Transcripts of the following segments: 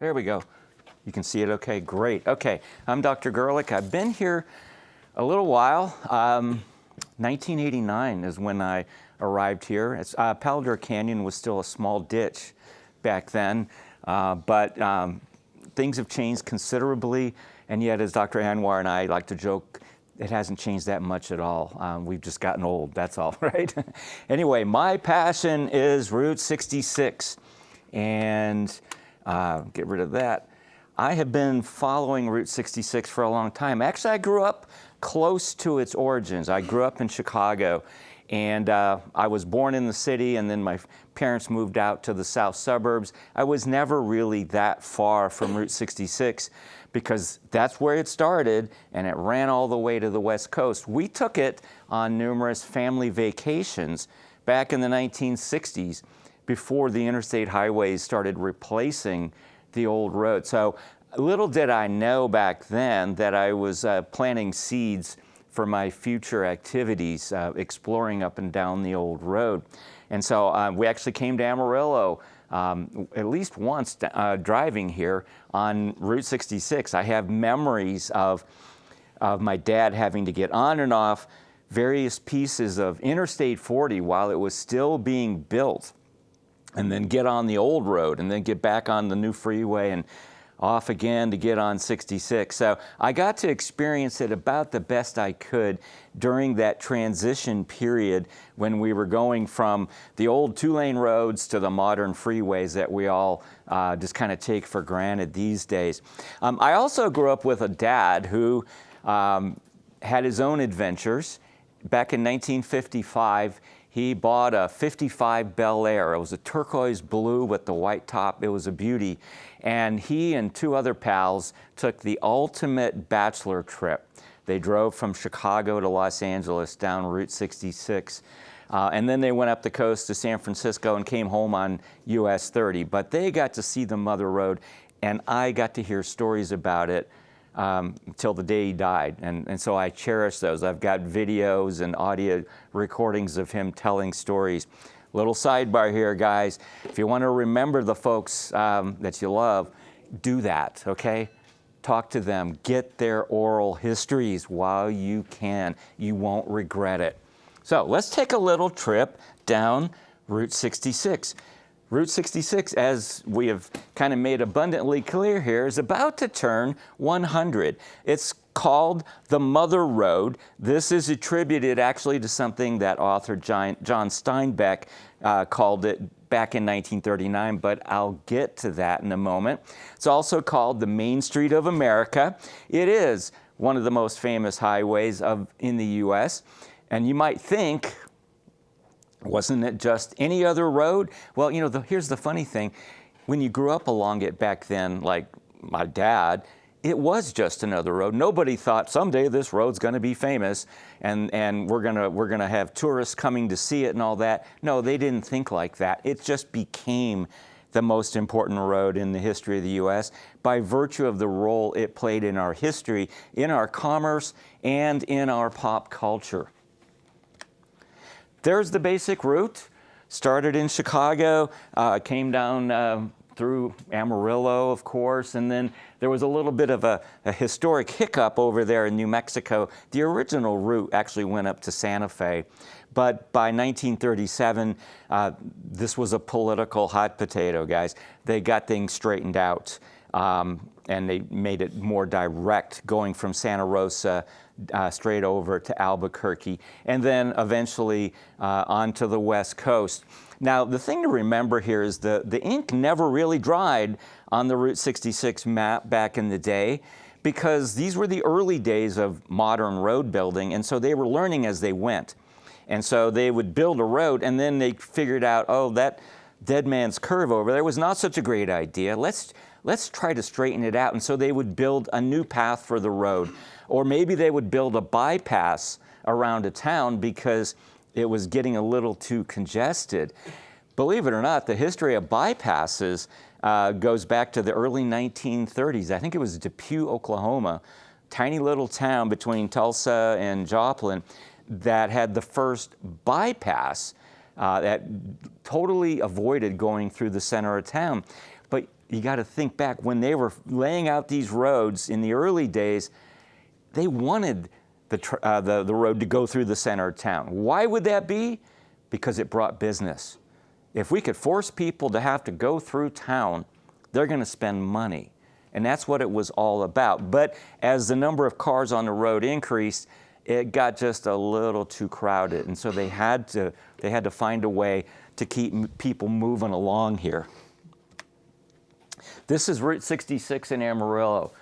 There we go. You can see it okay, great. Okay, I'm Dr. Gerlich. I've been here a little while. 1989 is when I arrived here. Paladar Canyon was still a small ditch back then, but things have changed considerably, and yet as Dr. Anwar and I like to joke, it hasn't changed that much at all. We've just gotten old, that's all, right? Anyway, my passion is Route 66, and get rid of that. I have been following Route 66 for a long time. Actually, I grew up close to its origins. I grew up in Chicago, and I was born in the city, and then my parents moved out to the south suburbs. I was never really that far from Route 66 because that's where it started, and it ran all the way to the West Coast. We took it on numerous family vacations back in the 1960s before the interstate highways started replacing the old road. So little did I know back then that I was planting seeds for my future activities, exploring up and down the old road. And so we actually came to Amarillo at least once driving here on Route 66. I have memories of my dad having to get on and off various pieces of Interstate 40 while it was still being built, and then get on the old road, and then get back on the new freeway and off again to get on 66. So I got to experience it about the best I could during that transition period when we were going from the old two-lane roads to the modern freeways that we all just kind of take for granted these days. I also grew up with a dad who had his own adventures. Back in 1955, he bought a 55 Bel Air. It was a turquoise blue with the white top. It was a beauty. And he and two other pals took the ultimate bachelor trip. They drove from Chicago to Los Angeles down Route 66. And then they went up the coast to San Francisco and came home on US 30. But they got to see the Mother Road, and I got to hear stories about it till the day he died. And so I cherish those. I've got videos and audio recordings of him telling stories. Little sidebar here, guys. If you want to remember the folks that you love, do that, okay? Talk to them. Get their oral histories while you can. You won't regret it. So let's take a little trip down Route 66. Route 66, as we have kind of made abundantly clear here, is about to turn 100. It's called the Mother Road. This is attributed actually to something that author John Steinbeck called it back in 1939, but I'll get to that in a moment. It's also called the Main Street of America. It is one of the most famous highways in the U.S., and you might think, wasn't it just any other road? Well, you know, here's the funny thing. When you grew up along it back then, like my dad, it was just another road. Nobody thought someday this road's going to be famous and we're gonna have tourists coming to see it and all that. No, they didn't think like that. It just became the most important road in the history of the U.S. by virtue of the role it played in our history, in our commerce, and in our pop culture. There's the basic route. Started in Chicago, came down through Amarillo, of course, and then there was a little bit of a historic hiccup over there in New Mexico. The original route actually went up to Santa Fe, but by 1937, this was a political hot potato, guys. They got things straightened out, and they made it more direct, going from Santa Rosa straight over to Albuquerque, and then eventually onto the West Coast. Now, the thing to remember here is the ink never really dried on the Route 66 map back in the day, because these were the early days of modern road building, and so they were learning as they went. And so they would build a road, and then they figured out, oh, that Dead Man's Curve over there was not such a great idea. Let's try to straighten it out. And so they would build a new path for the road. Or maybe they would build a bypass around a town because it was getting a little too congested. Believe it or not, the history of bypasses goes back to the early 1930s. I think it was Dept, Oklahoma, tiny little town between Tulsa and Joplin, that had the first bypass that totally avoided going through the center of town. But you got to think back when they were laying out these roads in the early days, they wanted the road to go through the center of town. Why would that be? Because it brought business. If we could force people to have to go through town, they're going to spend money. And that's what it was all about. But as the number of cars on the road increased, it got just a little too crowded. And so they had to find a way to keep people moving along here. This is Route 66 in Amarillo.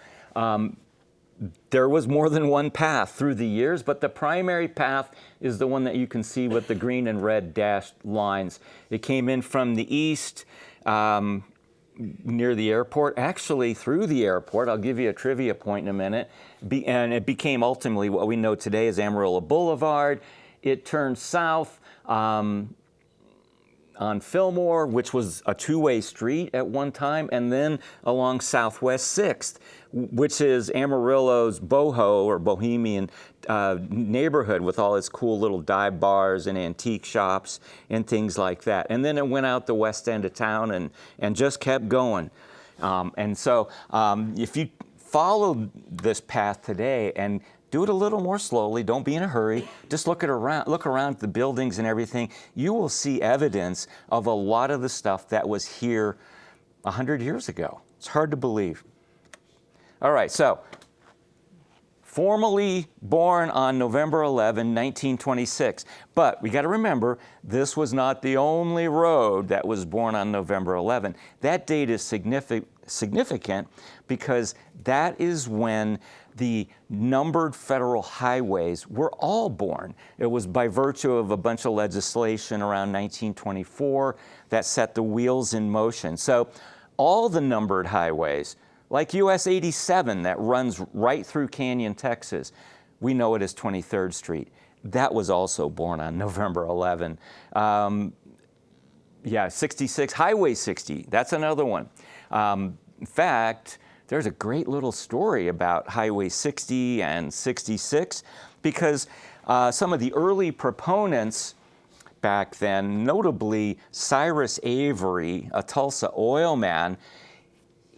There was more than one path through the years, but the primary path is the one that you can see with the green and red dashed lines. It came in from the east, near the airport, actually through the airport. I'll give you a trivia point in a minute. And it became ultimately what we know today as Amarillo Boulevard. It turned south on Fillmore, which was a two-way street at one time, and then along Southwest 6th, which is Amarillo's boho or bohemian neighborhood with all its cool little dive bars and antique shops and things like that. And then it went out the west end of town and just kept going. And so if you follow this path today and do it a little more slowly, don't be in a hurry, just look around at the buildings and everything, you will see evidence of a lot of the stuff that was here 100 years ago. It's hard to believe. All right, so formally born on November 11, 1926. But we got to remember, this was not the only road that was born on November 11. That date is significant because that is when the numbered federal highways were all born. It was by virtue of a bunch of legislation around 1924 that set the wheels in motion. So all the numbered highways, like US 87 that runs right through Canyon, Texas, we know it as 23rd Street. That was also born on November 11. 66, Highway 60, that's another one. In fact, there's a great little story about Highway 60 and 66 because some of the early proponents back then, notably Cyrus Avery, a Tulsa oil man,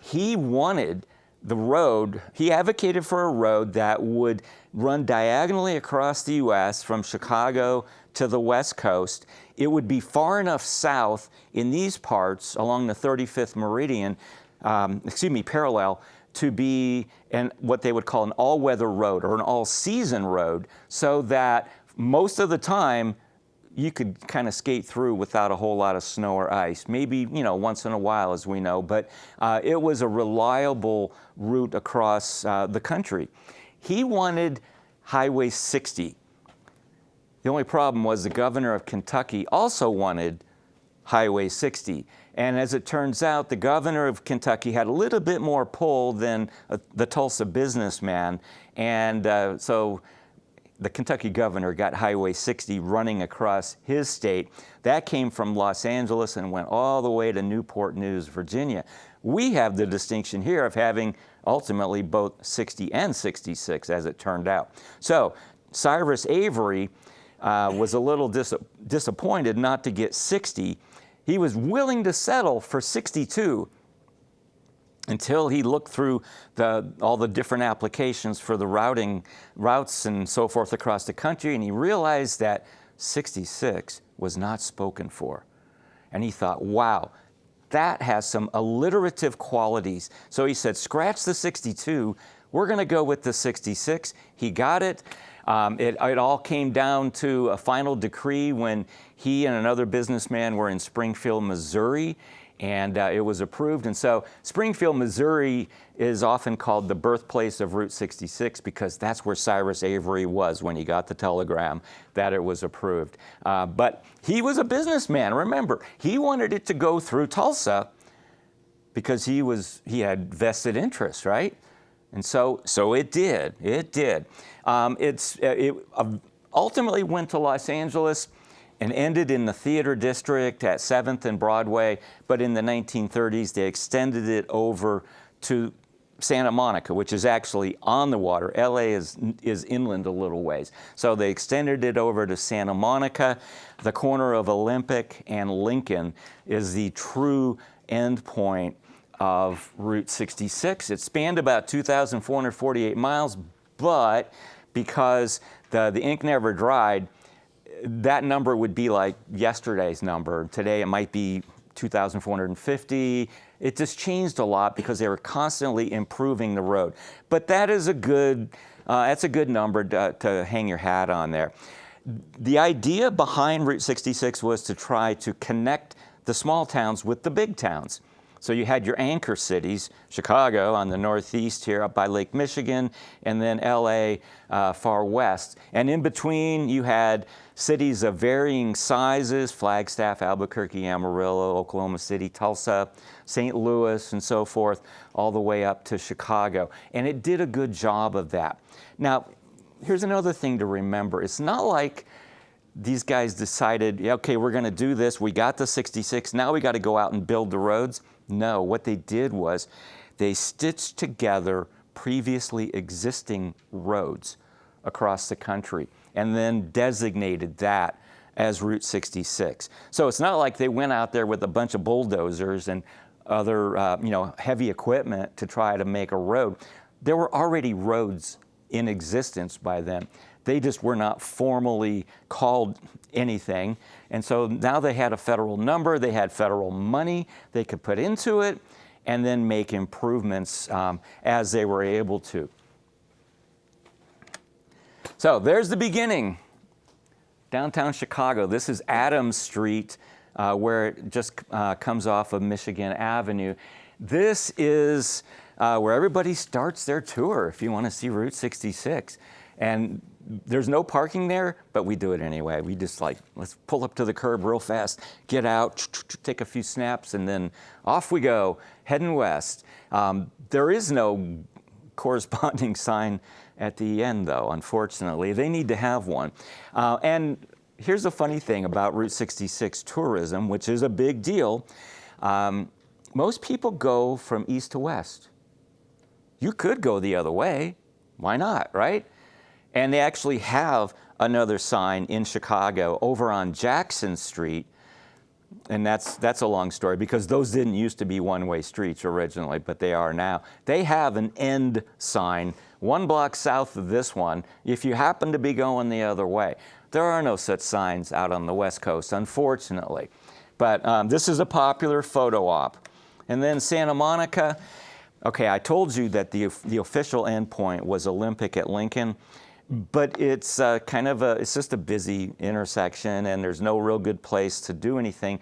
he wanted the road, he advocated for a road that would run diagonally across the U.S. from Chicago to the West Coast. It would be far enough south in these parts along the 35th meridian, parallel, to be what they would call an all-weather road or an all-season road, so that most of the time you could kind of skate through without a whole lot of snow or ice. Maybe, once in a while, as we know, but it was a reliable route across the country. He wanted Highway 60. The only problem was the governor of Kentucky also wanted Highway 60. And as it turns out, the governor of Kentucky had a little bit more pull than the Tulsa businessman. And so the Kentucky governor got Highway 60 running across his state. That came from Los Angeles and went all the way to Newport News, Virginia. We have the distinction here of having ultimately both 60 and 66, as it turned out. So Cyrus Avery was a little disappointed not to get 60. He was willing to settle for 62 until he looked through all the different applications for the routes and so forth across the country, and he realized that 66 was not spoken for. And he thought, wow, that has some alliterative qualities. So he said, scratch the 62, we're going to go with the 66. He got it. It all came down to a final decree when he and another businessman were in Springfield, Missouri, and it was approved. And so Springfield, Missouri is often called the birthplace of Route 66 because that's where Cyrus Avery was when he got the telegram that it was approved. But he was a businessman, remember. He wanted it to go through Tulsa because he had vested interests, right? And so it did. It did. It ultimately went to Los Angeles and ended in the theater district at 7th and Broadway, but in the 1930s they extended it over to Santa Monica, which is actually on the water. LA is inland a little ways. So they extended it over to Santa Monica. The corner of Olympic and Lincoln is the true end point of Route 66. It spanned about 2,448 miles, but because the ink never dried, that number would be like yesterday's number. Today it might be 2,450. It just changed a lot because they were constantly improving the road. But that is that's a good number to hang your hat on there. The idea behind Route 66 was to try to connect the small towns with the big towns. So you had your anchor cities, Chicago on the northeast here up by Lake Michigan, and then LA far west. And in between you had cities of varying sizes, Flagstaff, Albuquerque, Amarillo, Oklahoma City, Tulsa, St. Louis, and so forth, all the way up to Chicago. And it did a good job of that. Now, here's another thing to remember. It's not like these guys decided, yeah, okay, we're going to do this. We got the 66. Now we got to go out and build the roads. No, what they did was they stitched together previously existing roads across the country and then designated that as Route 66. So it's not like they went out there with a bunch of bulldozers and other heavy equipment to try to make a road. There were already roads in existence by then. They just were not formally called anything. And so now they had a federal number, they had federal money they could put into it and then make improvements as they were able to. So there's the beginning. Downtown Chicago. This is Adams Street, where it just comes off of Michigan Avenue. This is where everybody starts their tour if you want to see Route 66. And there's no parking there, but we do it anyway. We just let's pull up to the curb real fast, get out, take a few snaps, and then off we go, heading west. There is no corresponding sign at the end, though, unfortunately. They need to have one. And here's the funny thing about Route 66 tourism, which is a big deal. Most people go from east to west. You could go the other way. Why not, right? And they actually have another sign in Chicago over on Jackson Street. And that's a long story because those didn't used to be one-way streets originally, but they are now. They have an end sign 1 block south of this one if you happen to be going the other way. There are no such signs out on the West Coast, unfortunately. But this is a popular photo op. And then Santa Monica. Okay, I told you that the official endpoint was Olympic at Lincoln. But it's it's just a busy intersection and there's no real good place to do anything.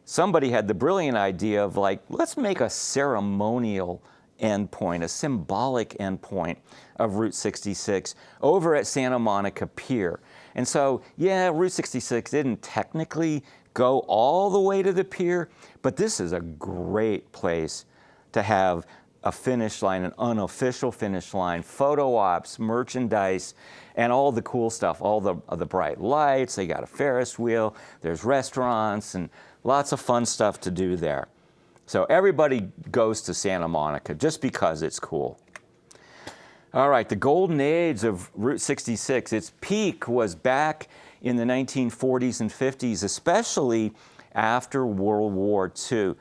Somebody had the brilliant idea of let's make a ceremonial endpoint, a symbolic endpoint of Route 66 over at Santa Monica Pier. And so, yeah, Route 66 didn't technically go all the way to the pier, but this is a great place to have a finish line, an unofficial finish line, photo ops, merchandise, and all the cool stuff, all the bright lights. They got a Ferris wheel, there's restaurants, and lots of fun stuff to do there. So everybody goes to Santa Monica just because it's cool. All right, the golden age of Route 66, its peak was back in the 1940s and 50s, especially after World War II.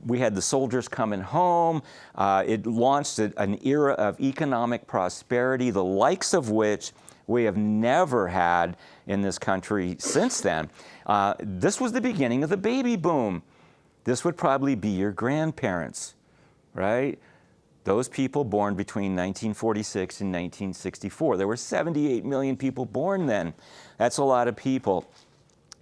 We had the soldiers coming home. It launched an era of economic prosperity, the likes of which we have never had in this country since then. This was the beginning of the baby boom. This would probably be your grandparents, right? Those people born between 1946 and 1964. There were 78 million people born then. That's a lot of people.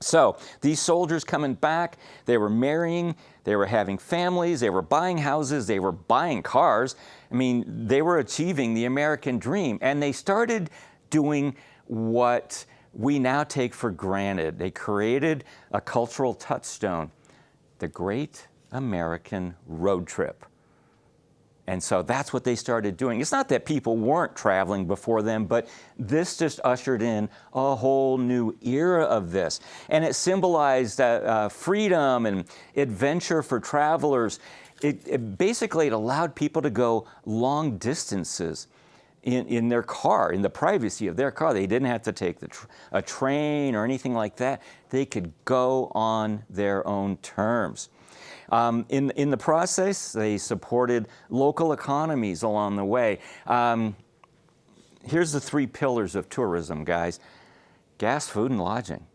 So these soldiers coming back, they were marrying, they were having families, they were buying houses, they were buying cars. I mean, they were achieving the American dream. And they started doing what we now take for granted. They created a cultural touchstone, the Great American Road Trip. And so that's what they started doing. It's not that people weren't traveling before them, but this just ushered in a whole new era of this. And it symbolized freedom and adventure for travelers. It basically allowed people to go long distances in their car, in the privacy of their car. They didn't have to take a train or anything like that. They could go on their own terms. In the process, they supported local economies along the way. Here's the 3 pillars of tourism, guys. Gas, food, and lodging.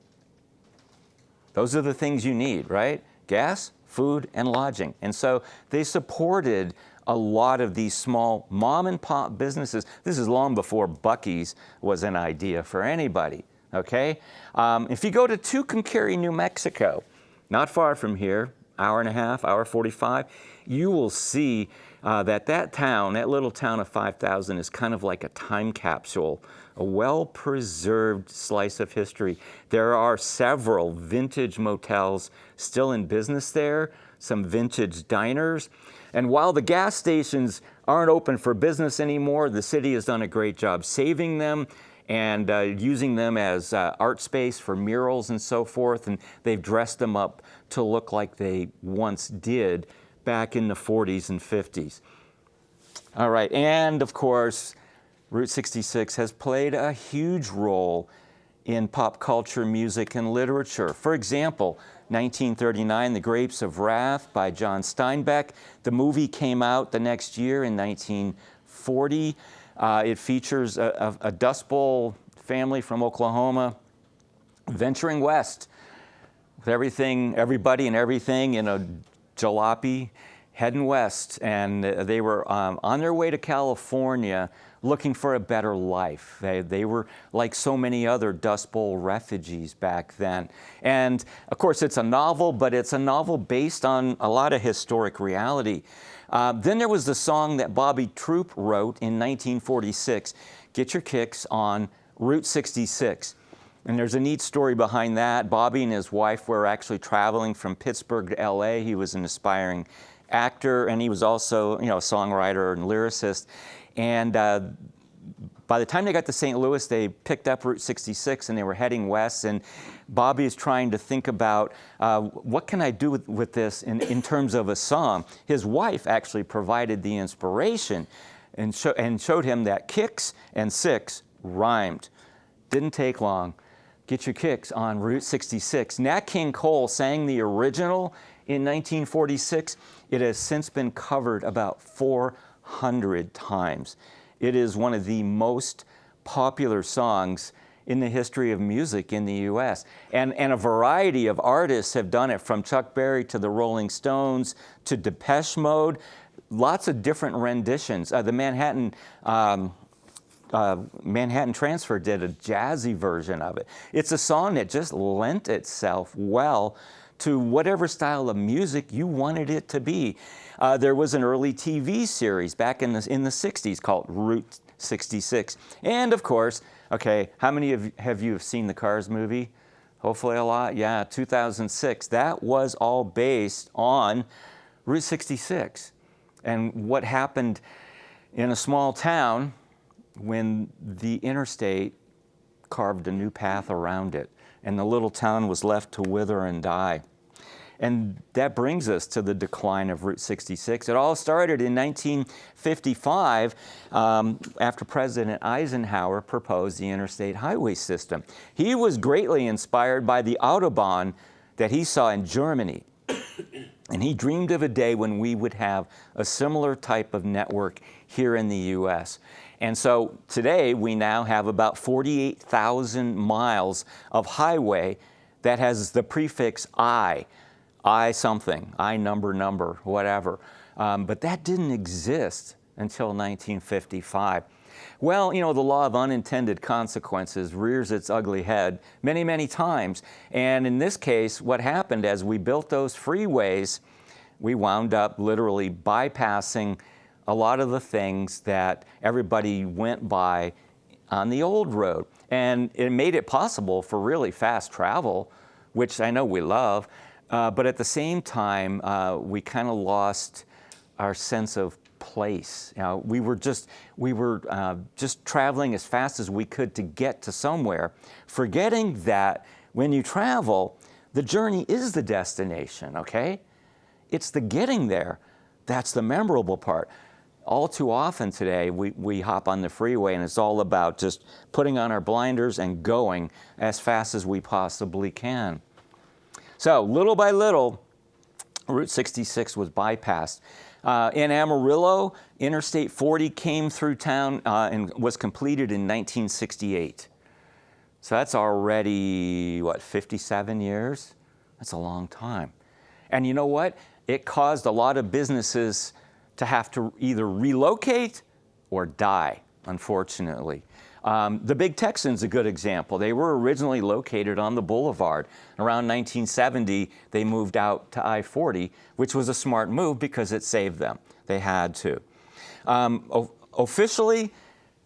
Those are the things you need, right? Gas, food, and lodging. And so they supported a lot of these small mom and pop businesses. This is long before Buc-ee's was an idea for anybody, okay? If you go to Tucumcari, New Mexico, not far from here, hour and a half, hour 45, you will see that town, that little town of 5,000 is kind of like a time capsule, a well-preserved slice of history. There are several vintage motels still in business there, some vintage diners. And while the gas stations aren't open for business anymore, the city has done a great job saving them and using them as art space for murals and so forth. And they've dressed them up to look like they once did back in the 40s and 50s. All right, and of course, Route 66 has played a huge role in pop culture, music, and literature. For example, 1939, The Grapes of Wrath by John Steinbeck. The movie came out the next year in 1940. It features a Dust Bowl family from Oklahoma venturing west with everybody and everything in a jalopy heading west. And they were on their way to California looking for a better life. They were like so many other Dust Bowl refugees back then. And of course, it's a novel, but it's a novel based on a lot of historic reality. Then there was the song that Bobby Troup wrote in 1946, Get Your Kicks on Route 66. And there's a neat story behind that. Bobby and his wife were actually traveling from Pittsburgh to LA. He was an aspiring actor, and he was also, a songwriter and lyricist. And by the time they got to St. Louis, they picked up Route 66 and they were heading west. And Bobby is trying to think about what can I do with this in terms of a song. His wife actually provided the inspiration and showed him that kicks and six rhymed. Didn't take long. Get Your Kicks on Route 66. Nat King Cole sang the original in 1946. It has since been covered about 400 times. It is one of the most popular songs in the history of music in the U.S. And a variety of artists have done it, from Chuck Berry to the Rolling Stones to Depeche Mode. Lots of different renditions. The Manhattan Transfer did a jazzy version of it. It's a song that just lent itself well to whatever style of music you wanted it to be. There was an early TV series back in the 60s called Route 66. And of course, okay, how many have you seen the Cars movie? Hopefully a lot. Yeah, 2006. That was all based on Route 66 and what happened in a small town when the interstate carved a new path around it and the little town was left to wither and die. And that brings us to the decline of Route 66. It all started in 1955 after President Eisenhower proposed the interstate highway system. He was greatly inspired by the Autobahn that he saw in Germany. And he dreamed of a day when we would have a similar type of network here in the U.S. And so today we now have about 48,000 miles of highway that has the prefix I something, I number, whatever. But that didn't exist until 1955. Well, the law of unintended consequences rears its ugly head many, many times. And in this case, what happened as we built those freeways, we wound up literally bypassing a lot of the things that everybody went by on the old road. And it made it possible for really fast travel, which I know we love. But at the same time, we kind of lost our sense of place. We were just traveling as fast as we could to get to somewhere, forgetting that when you travel, the journey is the destination, okay? It's the getting there that's the memorable part. All too often today, we hop on the freeway and it's all about just putting on our blinders and going as fast as we possibly can. So little by little, Route 66 was bypassed. In Amarillo, Interstate 40 came through town and was completed in 1968. So that's already, what, 57 years? That's a long time. And you know what? It caused a lot of businesses to have to either relocate or die, unfortunately. The Big Texan's a good example. They were originally located on the boulevard. Around 1970, they moved out to I-40, which was a smart move because it saved them. They had to. Officially,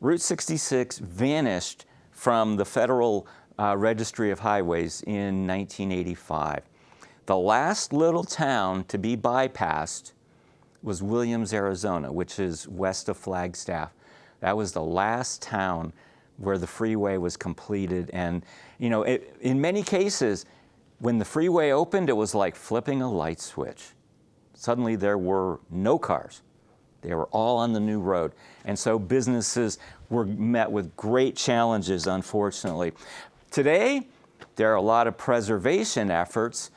Route 66 vanished from the Federal Registry of Highways in 1985. The last little town to be bypassed was Williams, Arizona, which is west of Flagstaff. That was the last town where the freeway was completed. And, you know, in many cases, when the freeway opened, it was like flipping a light switch. Suddenly there were no cars. They were all on the new road. And so businesses were met with great challenges, unfortunately. Today, there are a lot of preservation efforts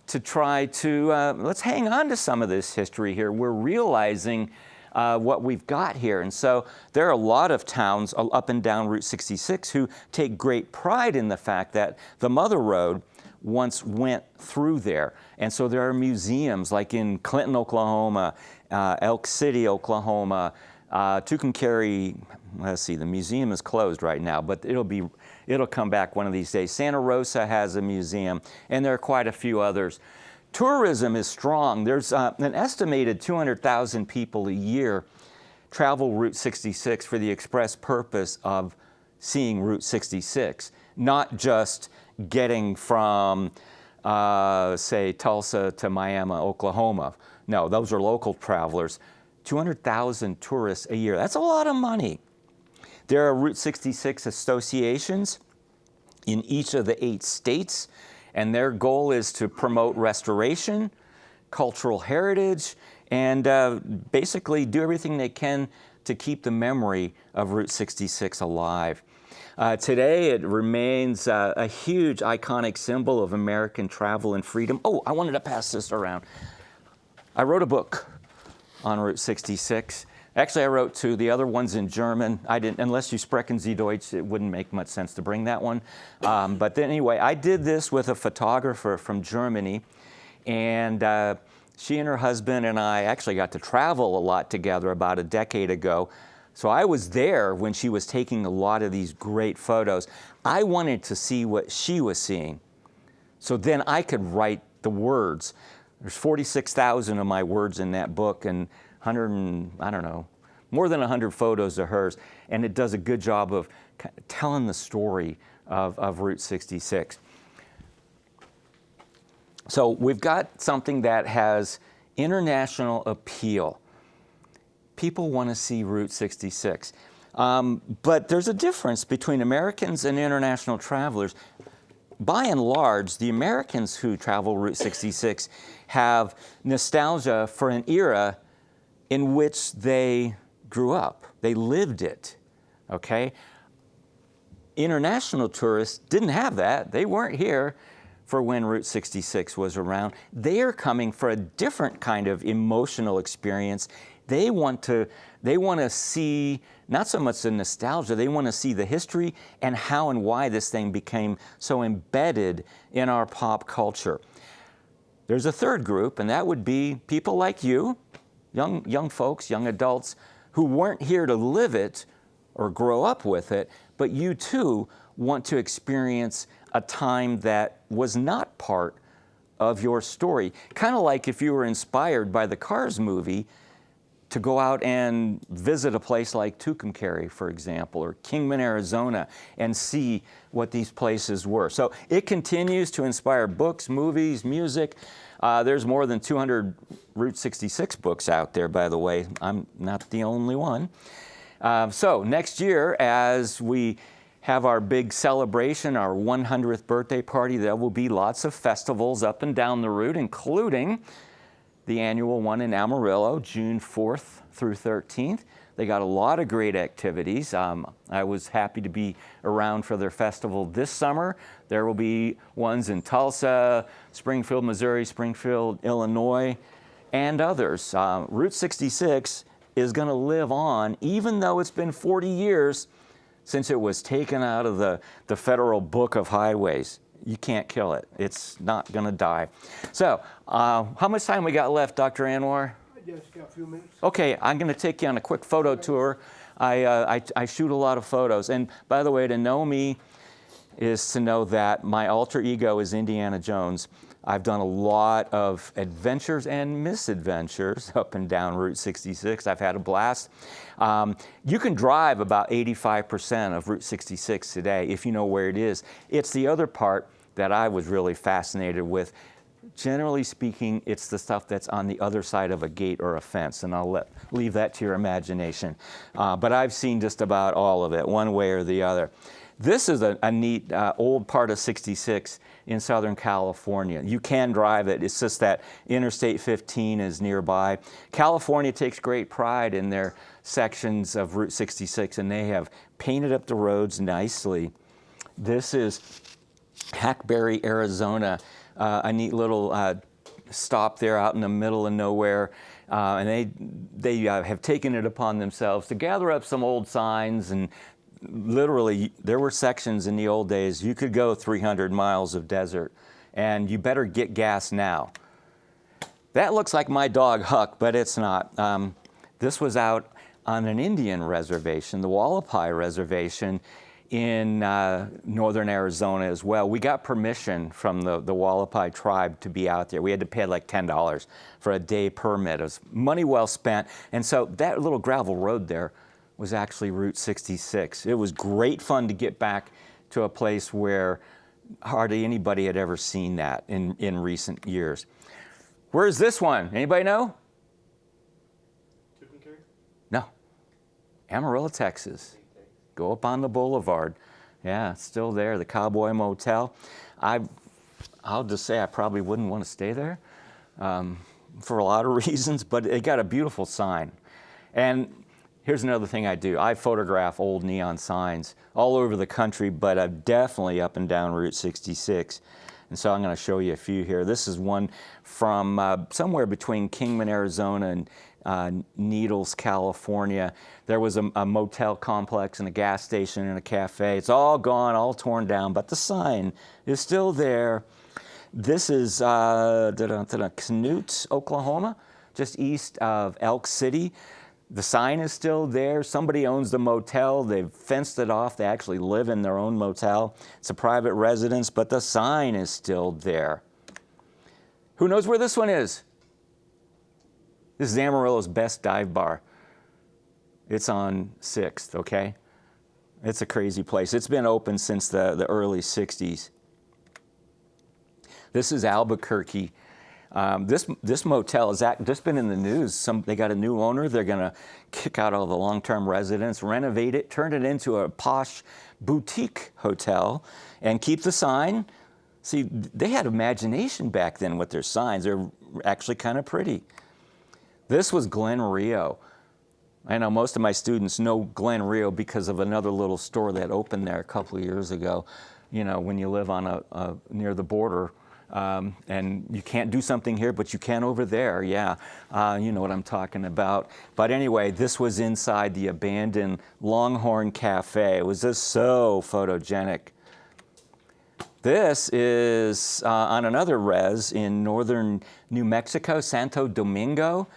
to try to, let's hang on to some of this history here. We're realizing what we've got here. And so there are a lot of towns up and down Route 66 who take great pride in the fact that the Mother Road once went through there. And so there are museums like in Clinton, Oklahoma, Elk City, Oklahoma, Tucumcari. Let's see, the museum is closed right now, but it'll come back one of these days. Santa Rosa has a museum, and there are quite a few others. Tourism is strong. There's an estimated 200,000 people a year travel Route 66 for the express purpose of seeing Route 66, not just getting from, say, Tulsa to Miami, Oklahoma. No, those are local travelers. 200,000 tourists a year. That's a lot of money. There are Route 66 associations in each of the 8 states, and their goal is to promote restoration, cultural heritage, and basically do everything they can to keep the memory of Route 66 alive. Today, it remains a huge iconic symbol of American travel and freedom. Oh, I wanted to pass this around. I wrote a book on Route 66. Actually, I wrote 2. The other one's in German. I didn't, unless you sprechen Sie Deutsch, it wouldn't make much sense to bring that one. But then anyway, I did this with a photographer from Germany, and she and her husband and I actually got to travel a lot together about a decade ago. So I was there when she was taking a lot of these great photos. I wanted to see what she was seeing, so then I could write the words. There's 46,000 of my words in that book, and 100 and, I don't know, more than 100 photos of hers, and it does a good job of telling the story of Route 66. So we've got something that has international appeal. People want to see Route 66. But there's a difference between Americans and international travelers. By and large, the Americans who travel Route 66 have nostalgia for an era in which they grew up. They lived it, okay? International tourists didn't have that. They weren't here for when Route 66 was around. They are coming for a different kind of emotional experience. They want to see not so much the nostalgia, they want to see the history and how and why this thing became so embedded in our pop culture. There's a third group, and that would be people like you, young folks, young adults, who weren't here to live it or grow up with it, but you too want to experience a time that was not part of your story. Kind of like if you were inspired by the Cars movie to go out and visit a place like Tucumcari, for example, or Kingman, Arizona, and see what these places were. So it continues to inspire books, movies, music. There's more than 200 Route 66 books out there, by the way. I'm not the only one. So next year, as we have our big celebration, our 100th birthday party, there will be lots of festivals up and down the route, including the annual one in Amarillo, June 4th through 13th. They got a lot of great activities. I was happy to be around for their festival this summer. There will be ones in Tulsa, Springfield, Missouri, Springfield, Illinois, and others. Route 66 is going to live on, even though it's been 40 years since it was taken out of the Federal Book of Highways. You can't kill it. It's not going to die. So, how much time we got left, Dr. Anwar? Just got a few minutes. Okay, I'm going to take you on a quick photo tour. I shoot a lot of photos. And by the way, to know me is to know that my alter ego is Indiana Jones. I've done a lot of adventures and misadventures up and down Route 66. I've had a blast. You can drive about 85% of Route 66 today if you know where it is. It's the other part that I was really fascinated with. Generally speaking, it's the stuff that's on the other side of a gate or a fence, and I'll leave that to your imagination. But I've seen just about all of it, one way or the other. This is a neat old part of 66 in Southern California. You can drive it. It's just that Interstate 15 is nearby. California takes great pride in their sections of Route 66, and they have painted up the roads nicely. This is Hackberry, Arizona. A neat little stop there out in the middle of nowhere. And they have taken it upon themselves to gather up some old signs, and literally there were sections in the old days you could go 300 miles of desert, and you better get gas now. That looks like my dog Huck, but it's not. This was out on an Indian reservation, the Wallapai Reservation, in northern Arizona as well. We got permission from the Wallapai tribe to be out there. We had to pay like $10 for a day permit. It was money well spent. And so that little gravel road there was actually Route 66. It was great fun to get back to a place where hardly anybody had ever seen that in recent years. Where's this one? Anybody know? No. Amarillo, Texas. Go up on the boulevard. Yeah, it's still there, the Cowboy Motel. I'll just say I probably wouldn't want to stay there for a lot of reasons, but it got a beautiful sign. And here's another thing I do. I photograph old neon signs all over the country, but definitely up and down Route 66. And so I'm going to show you a few here. This is one from somewhere between Kingman, Arizona, and Needles, California. There was a motel complex and a gas station and a cafe. It's all gone, all torn down, but the sign is still there. This is Knute, Oklahoma, just east of Elk City. The sign is still there. Somebody owns the motel. They've fenced it off. They actually live in their own motel. It's a private residence, but the sign is still there. Who knows where this one is? This is Amarillo's best dive bar. It's on 6th, okay? It's a crazy place. It's been open since the early 60s. This is Albuquerque. This motel has just been in the news. They got a new owner. They're going to kick out all the long-term residents, renovate it, turn it into a posh boutique hotel, and keep the sign. See, they had imagination back then with their signs. They're actually kind of pretty. This was Glen Rio. I know most of my students know Glen Rio because of another little store that opened there a couple of years ago. You know, when you live on near the border, and you can't do something here, but you can over there. Yeah, you know what I'm talking about. But anyway, this was inside the abandoned Longhorn Cafe. It was just so photogenic. This is on another res in northern New Mexico, Santo Domingo.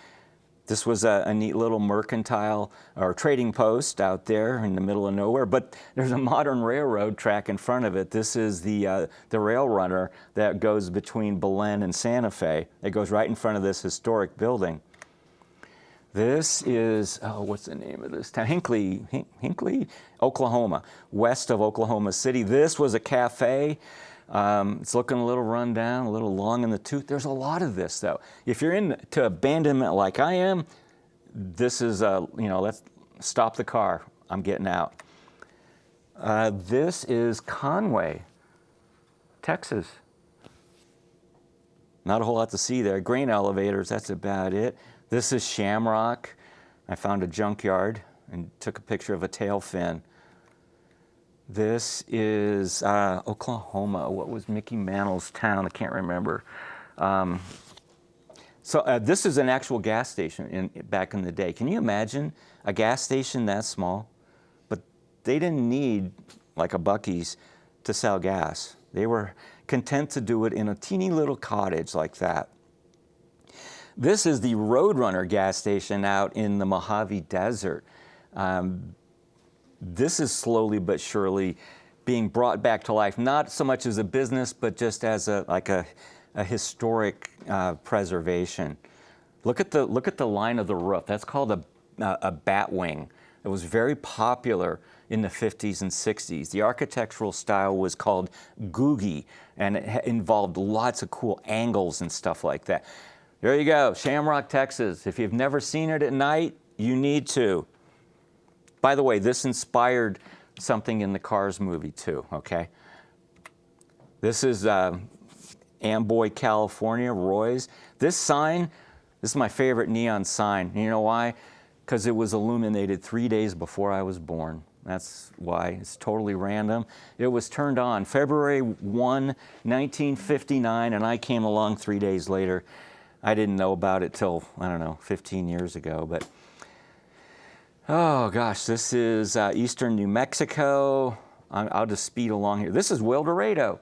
This was a neat little mercantile or trading post out there in the middle of nowhere, but there's a modern railroad track in front of it. This is the rail runner that goes between Belen and Santa Fe. It goes right in front of this historic building. This is, what's the name of this town? Hinckley, Oklahoma, west of Oklahoma City. This was a cafe. It's looking a little run down, a little long in the tooth. There's a lot of this, though. If you're into abandonment like I am, this is, let's stop the car. I'm getting out. This is Conway, Texas. Not a whole lot to see there. Grain elevators, that's about it. This is Shamrock. I found a junkyard and took a picture of a tail fin. This is Oklahoma. What was Mickey Mantle's town? I can't remember. This is an actual gas station back in the day. Can you imagine a gas station that small? But they didn't need like a Buc-ee's to sell gas. They were content to do it in a teeny little cottage like that. This is the Roadrunner gas station out in the Mojave Desert. This is slowly but surely being brought back to life, not so much as a business, but just as a historic preservation. Look at the line of the roof. That's called a bat wing. It was very popular in the 50s and 60s. The architectural style was called Googie, and it involved lots of cool angles and stuff like that. There you go, Shamrock, Texas. If you've never seen it at night, you need to. By the way, this inspired something in the Cars movie too, okay? This is Amboy, California, Roy's. This sign, this is my favorite neon sign. You know why? Because it was illuminated 3 days before I was born. That's why. It's totally random. It was turned on February 1, 1959, and I came along 3 days later. I didn't know about it till, I don't know, 15 years ago. But oh gosh, this is eastern New Mexico. I'll just speed along here. This is Wilderado,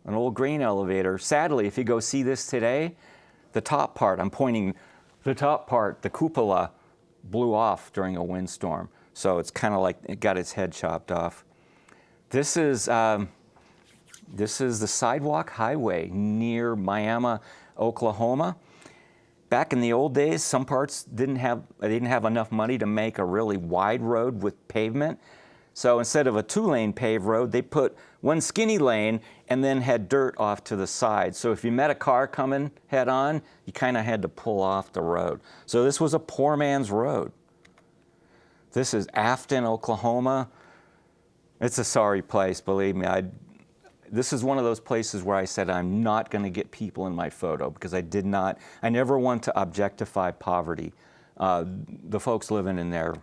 an old grain elevator. Sadly, if you go see this today, the top part, I'm pointing, the top part, the cupola, blew off during a windstorm. So it's kind of like it got its head chopped off. This is the Sidewalk Highway near Miami, Oklahoma. Back in the old days, some parts didn't have enough money to make a really wide road with pavement. So instead of a 2-lane paved road, they put one skinny lane and then had dirt off to the side. So if you met a car coming head on, you kind of had to pull off the road. So this was a poor man's road. This is Afton, Oklahoma. It's a sorry place, believe me. This is one of those places where I said I'm not going to get people in my photo because I never want to objectify poverty. The folks living in there,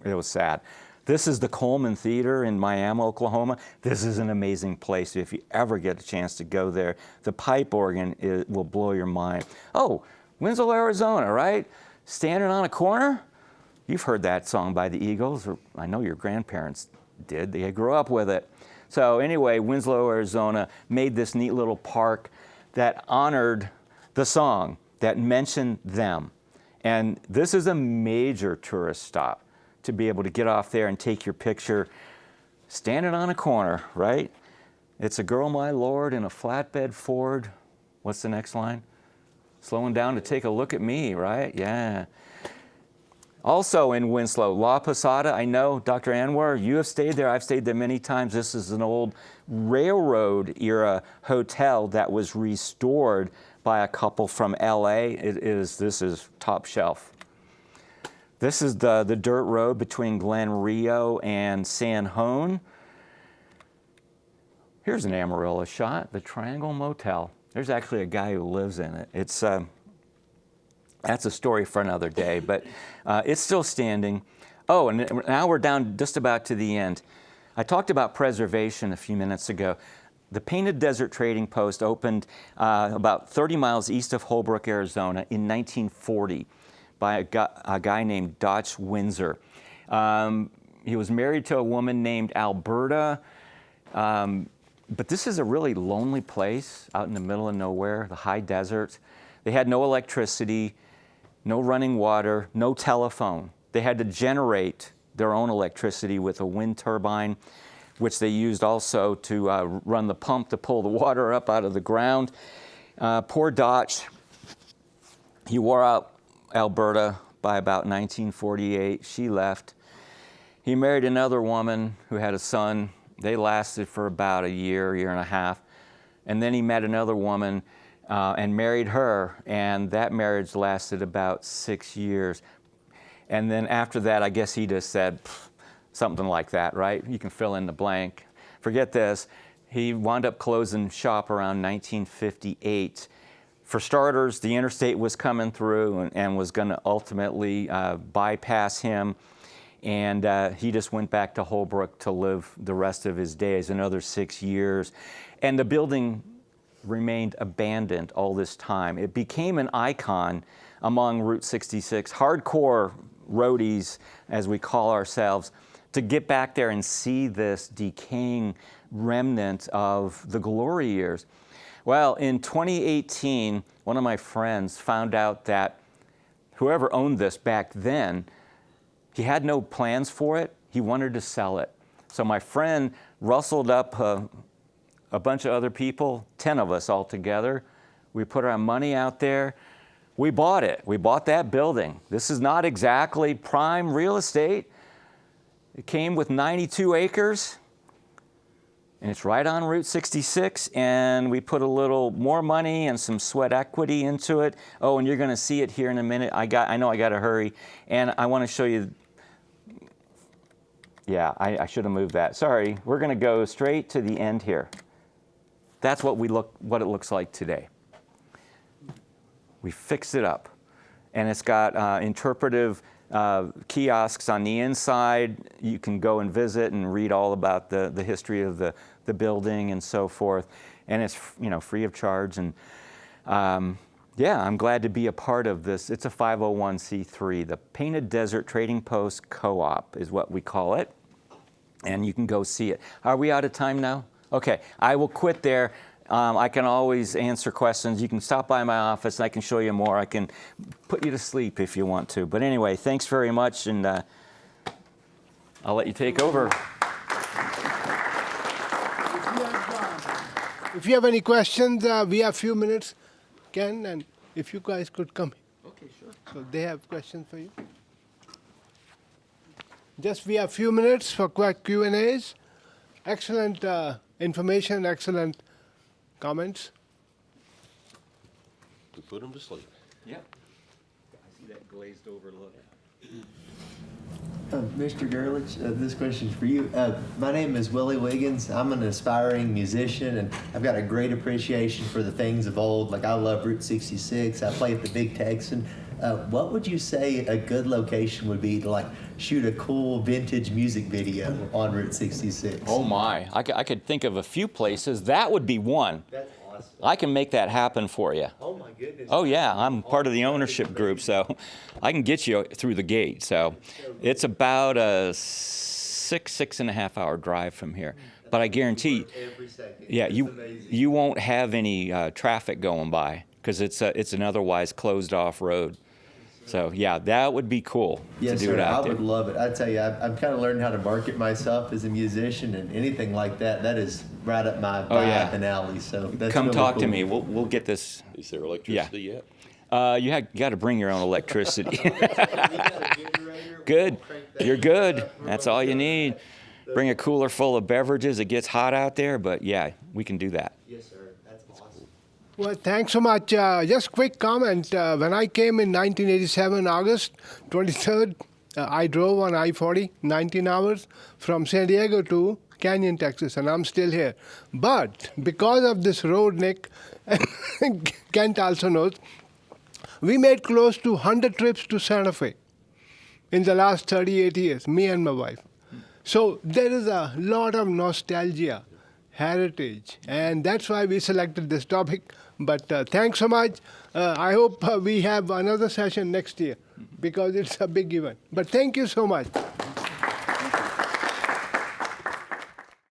it was sad. This is the Coleman Theater in Miami, Oklahoma. This is an amazing place if you ever get a chance to go there. The pipe organ will blow your mind. Oh, Winslow, Arizona, right? Standing on a corner? You've heard that song by the Eagles, or I know your grandparents did. They grew up with it. So anyway, Winslow, Arizona made this neat little park that honored the song, that mentioned them. And this is a major tourist stop to be able to get off there and take your picture standing on a corner, right? It's a girl, my lord, in a flatbed Ford. What's the next line? Slowing down to take a look at me, right? Yeah. Also in Winslow, La Posada, I know, Dr. Anwar, you have stayed there. I've stayed there many times. This is an old railroad-era hotel that was restored by a couple from LA. This is top shelf. This is the dirt road between Glen Rio and San Juan. Here's an Amarillo shot, the Triangle Motel. There's actually a guy who lives in it. That's a story for another day, but it's still standing. Oh, and now we're down just about to the end. I talked about preservation a few minutes ago. The Painted Desert Trading Post opened about 30 miles east of Holbrook, Arizona in 1940 by a guy named Dotch Windsor. He was married to a woman named Alberta, but this is a really lonely place out in the middle of nowhere, the high desert. They had no electricity, no running water, no telephone. They had to generate their own electricity with a wind turbine, which they used also to run the pump to pull the water up out of the ground. Poor Dotch, he wore out Alberta by about 1948. She left. He married another woman who had a son. They lasted for about a year, year and a half. And then he met another woman and married her, and that marriage lasted about 6 years. And then after that, I guess he just said something like that, right? You can fill in the blank. Forget this. He wound up closing shop around 1958 For starters, the interstate was coming through and was going to ultimately bypass him. And he just went back to Holbrook to live the rest of his days, another 6 years. And the building remained abandoned all this time. It became an icon among Route 66 hardcore roadies, as we call ourselves, to get back there and see this decaying remnant of the glory years. Well, in 2018, one of my friends found out that whoever owned this back then, he had no plans for it. He wanted to sell it. So my friend rustled up a bunch of other people, 10 of us all together. We put our money out there. We bought it. We bought that building. This is not exactly prime real estate. It came with 92 acres, and it's right on Route 66, and we put a little more money and some sweat equity into it. Oh, and you're going to see it here in a minute. I know I got to hurry, and I want to show you. Yeah, I should have moved that. Sorry. We're going to go straight to the end here. That's what it looks like today. We fixed it up, and it's got interpretive kiosks on the inside. You can go and visit and read all about the history of the building and so forth. And it's free of charge. And yeah, I'm glad to be a part of this. It's a 501c3. The Painted Desert Trading Post Co-op is what we call it. And you can go see it. Are we out of time now? Okay, I will quit there. I can always answer questions. You can stop by my office, and I can show you more. I can put you to sleep if you want to. But anyway, thanks very much, and I'll let you take over. If you have any questions, we have a few minutes, Ken, and if you guys could come. Okay, sure. So they have questions for you. We have a few minutes for quick Q&As. Excellent information, excellent comments. We put them to sleep. Yep. I see that glazed over look. Mr. Gerlich, this question's for you. My name is Willie Wiggins. I'm an aspiring musician, and I've got a great appreciation for the things of old. Like, I love Route 66. I play at the Big Texan. What would you say a good location would be to shoot a cool vintage music video on Route 66? Oh my, I could think of a few places. That would be one. That's awesome. I can make that happen for you. Oh my goodness. Oh yeah, I'm part of the ownership group, so I can get you through the gate. So it's about a 6.5 hour drive from here. But I guarantee, every second. yeah, you won't have any traffic going by because it's an otherwise closed off road. So yeah, that would be cool to do it out there. I would love it. I tell you, I'm kind of learning how to market myself as a musician, and anything like that. That is right up my vibe and alley. So that's come really talk cool. to me. We'll get this. Is there electricity yet? You got to bring your own electricity. Good. You're good. That's all you need. Bring a cooler full of beverages. It gets hot out there, but yeah, we can do that. Yes, sir. That's awesome. Well, thanks so much. Just quick comment. When I came in 1987, August 23rd, I drove on I-40, 19 hours, from San Diego to Canyon, Texas, and I'm still here. But because of this road, Nick, Kent also knows, we made close to 100 trips to Santa Fe in the last 38 years, me and my wife. So there is a lot of nostalgia, heritage, and that's why we selected this topic. But thanks so much. I hope we have another session next year because it's a big event. But thank you so much.